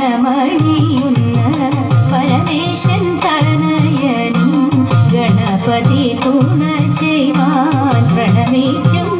ഗണമണിയുന്ന പരമേശൻ തനയനും ഗണപതി തുണ ചെയ്യുവാൻ പ്രണമിക്കും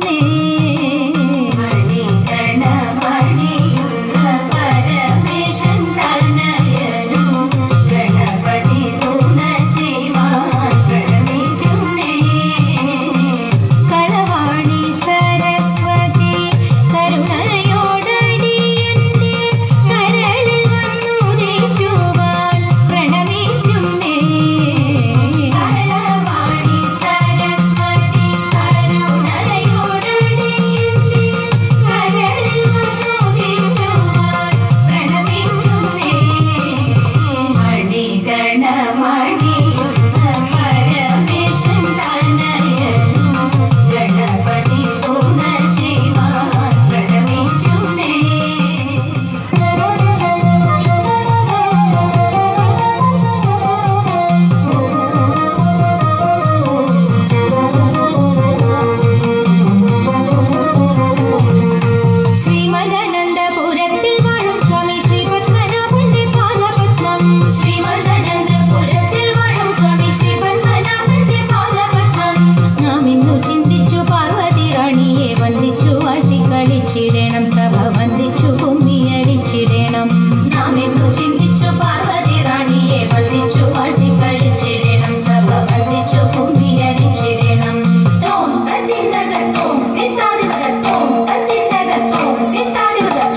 ിടണം സഭ വന്ദിച്ചു കുമ്മിയടിച്ചിടണം നാം എന്നു ചിന്തിച്ചു പാർവതി റാണിയെ വന്ദിച്ചു വാഴ്ത്തി കഴിച്ചിടണം സഭ വന്ദിച്ചു കുമ്മിയടിച്ചിടണം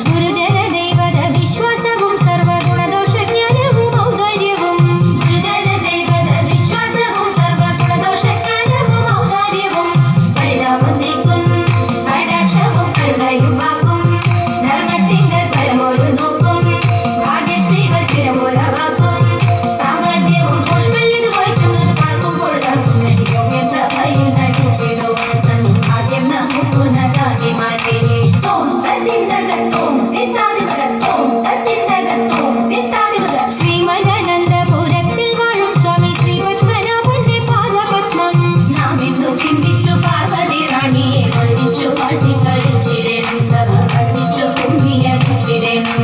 ഗുരുജന ദൈവത വിശ്വാസവും സർവഗുണദോഷജ്ഞാനവും ഔദാര്യവും ഗുരുജന ദൈവത വിശ്വാസവും സർവഗുണദോഷജ്ഞാനവും ഔദാര്യവും പരിതാപം നീക്കും കടാക്ഷവും കരുണയും ധർമ്മത്തിന്റെ പരമൊരു നോക്കും ഭാഗ്യശ്രീകൾ ചിരമുറവാക്കും സാമ്രാജ്യവും പുഷ്പല്യത് വഹിക്കുന്നത് പാർക്കുമ്പോൾ സഭയിൽ നടിച്ചിടും ഭാഗ്യം നമുക്ക് നടാകെ മാറ്റി ശ്രീമദാനന്ദപുരത്തിൽ വാഴും സ്വാമി ശ്രീ പത്മനാഭന്റെ പാദപത്മം നാം ഇന്നു ചിന്തിച്ചു പാർവതി റാണിയെ വന്ദിച്ചു പാട്ടി കളിച്ചിടണം സഭ വന്ദിച്ചു കുമ്മിയടിച്ചിടണം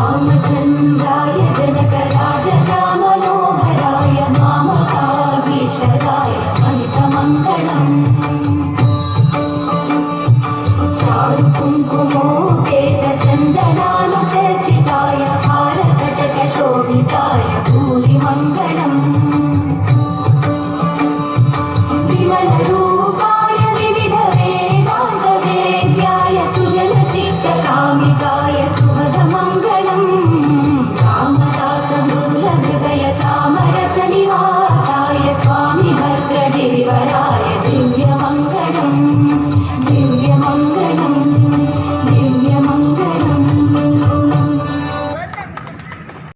रामचन्द्राय जनकराजरामनोहराय मामकाभीषदाय अमितमङ्गलम् चारुकुङ्कुमोपेतचन्दनानुचर्चिताय हारकटकशोभिताय भूरिमङ्गलम् विमलरू